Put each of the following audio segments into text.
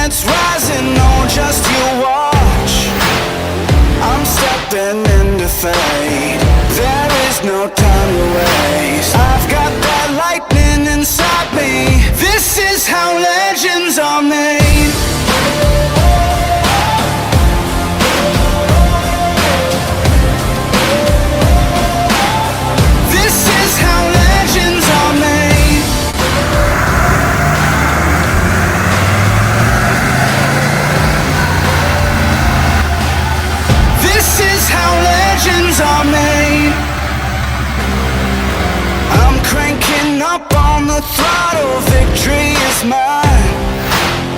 that's rising, oh just you watch. I'm stepping into fate, there is no time to waste. I've got that lightning inside me, this is how legends are made. This is how legends are made. This is how legends are made. I'm cranking up on the throttle, victory is mine.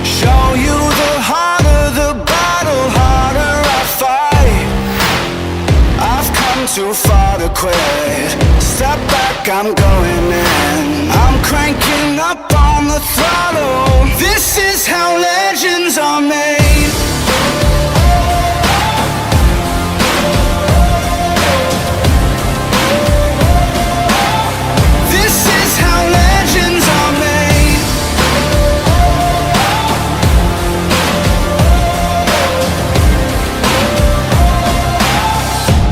Show you the harder the battle, harder I fight. I've come too far to quit, step back, I'm going in. I'm cranking up on the throttle, this is how legends are made. This is how legends are made.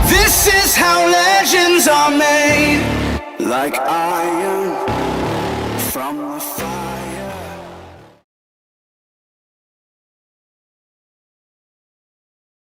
This is how legends are made. Like iron from